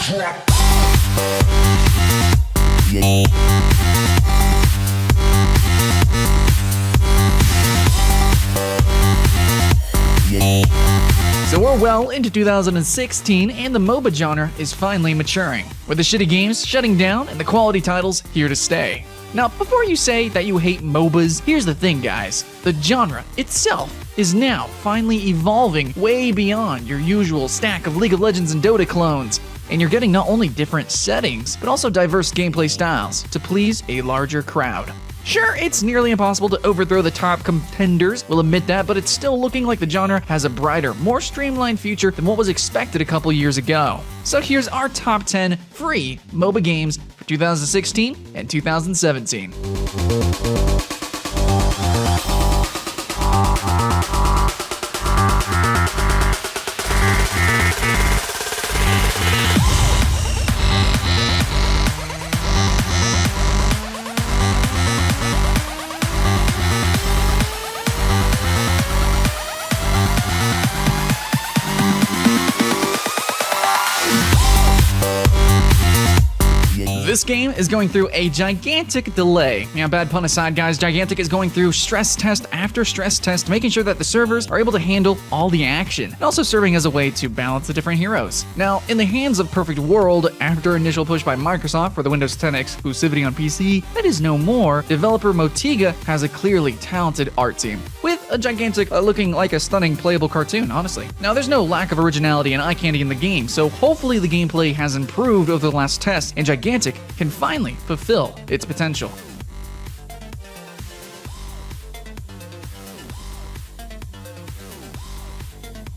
So we're well into 2016 and the MOBA genre is finally maturing, with the shitty games shutting down and the quality titles here to stay. Now, before you say that you hate MOBAs, here's the thing, guys. The genre itself is now finally evolving way beyond your usual stack of League of Legends and Dota clones. And you're getting not only different settings, but also diverse gameplay styles to please a larger crowd. Sure, it's nearly impossible to overthrow the top contenders, we'll admit that, but it's still looking like the genre has a brighter, more streamlined future than what was expected a couple years ago. So here's our top 10 free MOBA games for 2016 and 2017. This game is going through a gigantic delay. Yeah, bad pun aside, guys, Gigantic is going through stress test after stress test, making sure that the servers are able to handle all the action, and also serving as a way to balance the different heroes. Now, in the hands of Perfect World, after initial push by Microsoft for the Windows 10 exclusivity on PC, that is no more, developer Motiga has a clearly talented art team, with a Gigantic looking like a stunning playable cartoon, honestly. Now, there's no lack of originality and eye candy in the game, so hopefully the gameplay has improved over the last test, and Gigantic can finally fulfill its potential.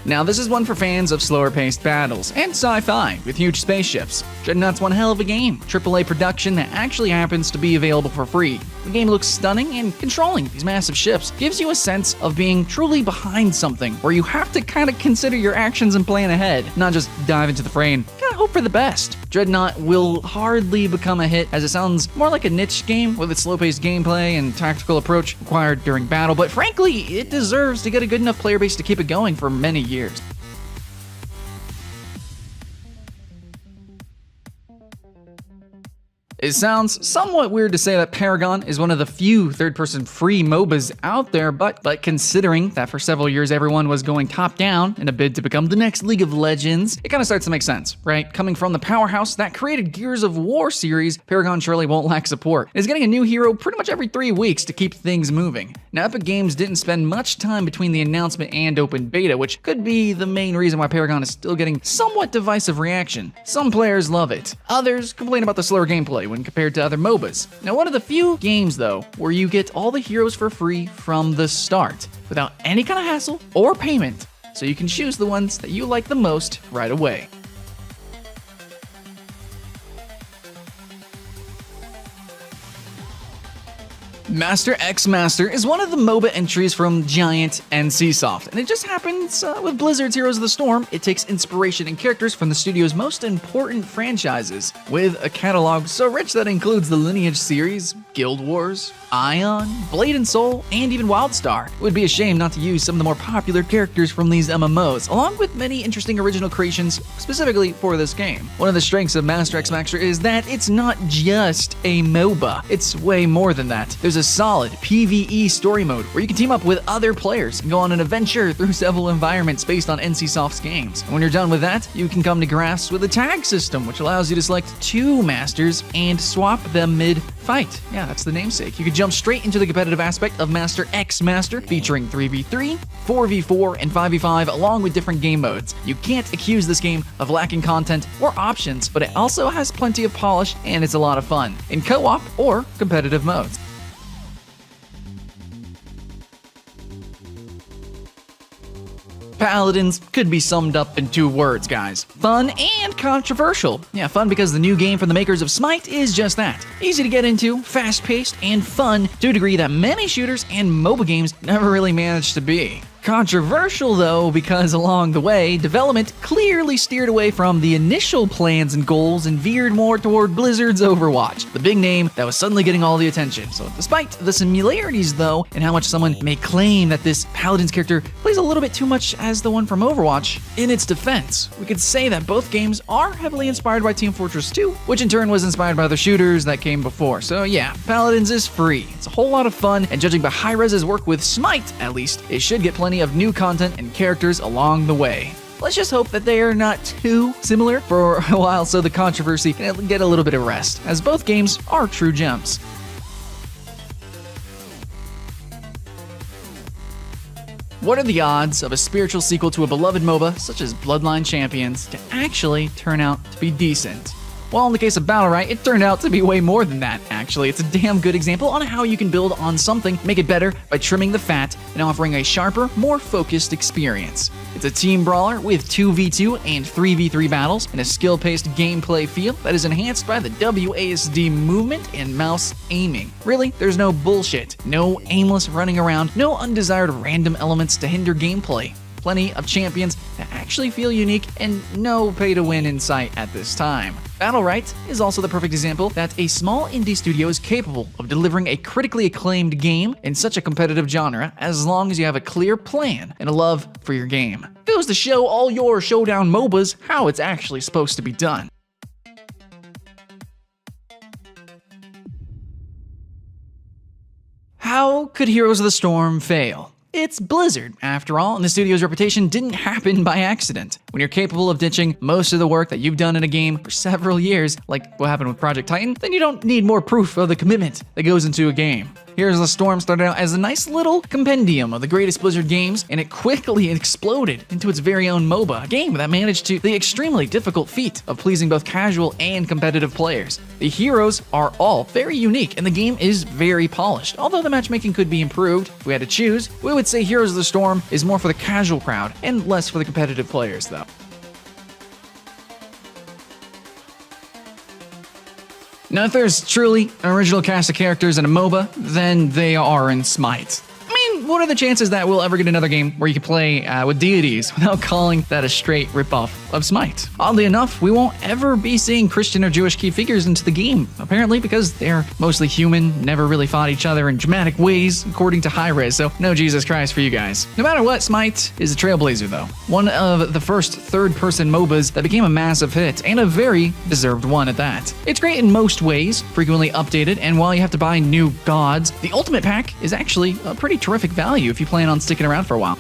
Now, this is one for fans of slower-paced battles and sci-fi with huge spaceships. Dreadnought's one hell of a game, AAA production that actually happens to be available for free. The game looks stunning, and controlling these massive ships gives you a sense of being truly behind something, where you have to kind of consider your actions and plan ahead, not just dive into the fray and kind of hope for the best. Dreadnought will hardly become a hit, as it sounds more like a niche game with its slow-paced gameplay and tactical approach required during battle, but frankly, it deserves to get a good enough player base to keep it going for many years. It sounds somewhat weird to say that Paragon is one of the few third-person free MOBAs out there, but considering that for several years everyone was going top-down in a bid to become the next League of Legends, it kind of starts to make sense, right? Coming from the powerhouse that created Gears of War series, Paragon surely won't lack support. It's getting a new hero pretty much every 3 weeks to keep things moving. Now, Epic Games didn't spend much time between the announcement and open beta, which could be the main reason why Paragon is still getting somewhat divisive reaction. Some players love it, others complain about the slower gameplay when compared to other MOBAs. Now, one of the few games, though, where you get all the heroes for free from the start, without any kind of hassle or payment, so you can choose the ones that you like the most right away. Master X Master is one of the MOBA entries from Giant NCSoft, and it just happens with Blizzard's Heroes of the Storm. It takes inspiration and characters from the studio's most important franchises, with a catalog so rich that includes the Lineage series, Guild Wars, Ion, Blade and Soul, and even Wildstar. It would be a shame not to use some of the more popular characters from these MMOs, along with many interesting original creations specifically for this game. One of the strengths of Master X Master is that it's not just a MOBA. It's way more than that. There's a solid PvE story mode where you can team up with other players and go on an adventure through several environments based on NCSoft's games. And when you're done with that, you can come to grasp with a tag system, which allows you to select 2 masters and swap them mid-fight. Yeah, that's the namesake. You can jump straight into the competitive aspect of Master X Master, featuring 3v3, 4v4, and 5v5, along with different game modes. You can't accuse this game of lacking content or options, but it also has plenty of polish, and it's a lot of fun in co-op or competitive modes. Paladins could be summed up in 2 words, guys. Fun and controversial. Yeah, fun because the new game from the makers of SMITE is just that. Easy to get into, fast-paced, and fun to a degree that many shooters and MOBA games never really managed to be. Controversial though, because along the way, development clearly steered away from the initial plans and goals and veered more toward Blizzard's Overwatch, the big name that was suddenly getting all the attention. So despite the similarities though, and how much someone may claim that this Paladins character plays a little bit too much as the one from Overwatch, in its defense, we could say that both games are heavily inspired by Team Fortress 2, which in turn was inspired by the shooters that came before. So yeah, Paladins is free. It's a whole lot of fun, and judging by Hi-Rez's work with SMITE, at least, it should get plenty of new content and characters along the way. Let's just hope that they are not too similar for a while so the controversy can get a little bit of rest, as both games are true gems. What are the odds of a spiritual sequel to a beloved MOBA, such as Bloodline Champions, to actually turn out to be decent? Well, in the case of BATTLERITE, it turned out to be way more than that, actually. It's a damn good example on how you can build on something, make it better by trimming the fat and offering a sharper, more focused experience. It's a team brawler with 2v2 and 3v3 battles and a skill-paced gameplay feel that is enhanced by the WASD movement and mouse aiming. Really, there's no bullshit, no aimless running around, no undesired random elements to hinder gameplay. Plenty of champions that actually feel unique, and no pay-to-win in sight at this time. BATTLERITE is also the perfect example that a small indie studio is capable of delivering a critically acclaimed game in such a competitive genre as long as you have a clear plan and a love for your game. Goes to show all your showdown MOBAs how it's actually supposed to be done. How could Heroes of the Storm fail? It's Blizzard, after all, and the studio's reputation didn't happen by accident. When you're capable of ditching most of the work that you've done in a game for several years, like what happened with Project Titan, then you don't need more proof of the commitment that goes into a game. Heroes of the Storm started out as a nice little compendium of the greatest Blizzard games, and it quickly exploded into its very own MOBA, a game that managed the extremely difficult feat of pleasing both casual and competitive players. The heroes are all very unique, and the game is very polished. Although the matchmaking could be improved, if we had to choose, we would say Heroes of the Storm is more for the casual crowd, and less for the competitive players, though. Now, if there's truly an original cast of characters in a MOBA, then they are in SMITE. I mean, what are the chances that we'll ever get another game where you can play with deities without calling that a straight ripoff of SMITE? Oddly enough, we won't ever be seeing Christian or Jewish key figures into the game, apparently because they're mostly human, never really fought each other in dramatic ways, according to Hi-Rez, so no Jesus Christ for you guys. No matter what, SMITE is a trailblazer though. One of the first third-person MOBAs that became a massive hit, and a very deserved one at that. It's great in most ways, frequently updated, and while you have to buy new gods, the Ultimate Pack is actually a pretty terrific value if you plan on sticking around for a while.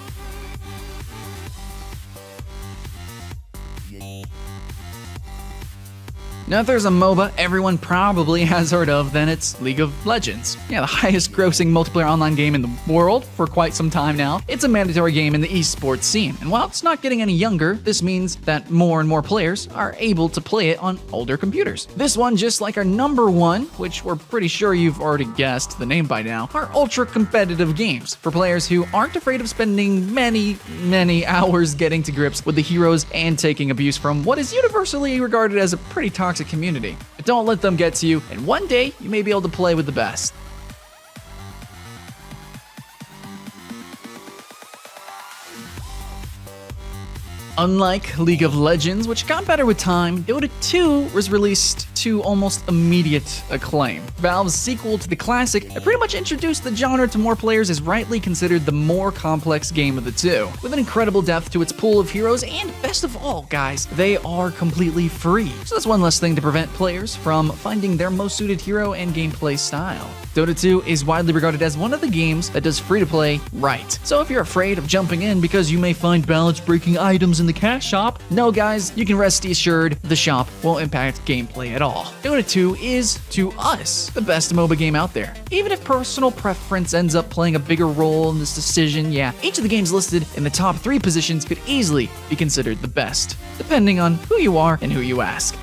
Now, if there's a MOBA everyone probably has heard of, then it's League of Legends. Yeah, the highest grossing multiplayer online game in the world for quite some time now. It's a mandatory game in the esports scene, and while it's not getting any younger, this means that more and more players are able to play it on older computers. This one, just like our number one, which we're pretty sure you've already guessed the name by now, are ultra-competitive games for players who aren't afraid of spending many hours getting to grips with the heroes and taking abuse from what is universally regarded as a pretty toxic community. But don't let them get to you, and one day you may be able to play with the best. Unlike League of Legends, which got better with time, Dota 2 was released to almost immediate acclaim. Valve's sequel to the classic that pretty much introduced the genre to more players is rightly considered the more complex game of the two, with an incredible depth to its pool of heroes, and best of all, guys, they are completely free. So that's one less thing to prevent players from finding their most suited hero and gameplay style. Dota 2 is widely regarded as one of the games that does free-to-play right. So if you're afraid of jumping in because you may find balance-breaking items in the cash shop, no guys, you can rest assured the shop won't impact gameplay at all. Dota 2 is, to us, the best MOBA game out there. Even if personal preference ends up playing a bigger role in this decision, yeah, each of the games listed in the top 3 positions could easily be considered the best, depending on who you are and who you ask.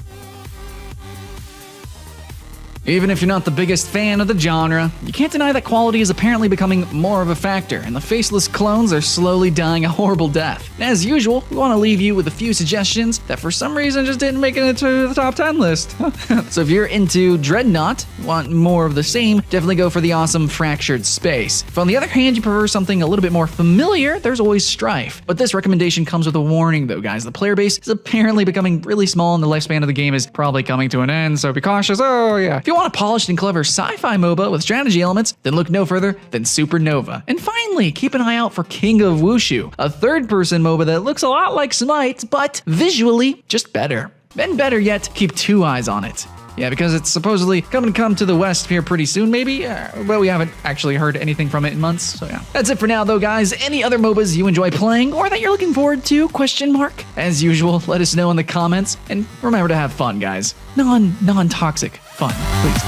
Even if you're not the biggest fan of the genre, you can't deny that quality is apparently becoming more of a factor, and the faceless clones are slowly dying a horrible death. And as usual, we want to leave you with a few suggestions that for some reason just didn't make it into the top 10 list. So if you're into Dreadnought, want more of the same, definitely go for the awesome Fractured Space. If on the other hand you prefer something a little bit more familiar, there's always Strife. But this recommendation comes with a warning though, guys. The player base is apparently becoming really small and the lifespan of the game is probably coming to an end, so be cautious. Oh yeah. If you want a polished and clever sci-fi MOBA with strategy elements, then look no further than Supernova. And finally, keep an eye out for King of Wushu, a third-person MOBA that looks a lot like Smite, but visually just better. And better yet, keep 2 eyes on it. Yeah, because it's supposedly come to the West here pretty soon, maybe? But we haven't actually heard anything from it in months, so yeah. That's it for now, though, guys. Any other MOBAs you enjoy playing or that you're looking forward to? Question mark? As usual, let us know in the comments. And remember to have fun, guys. Non-toxic fun, please.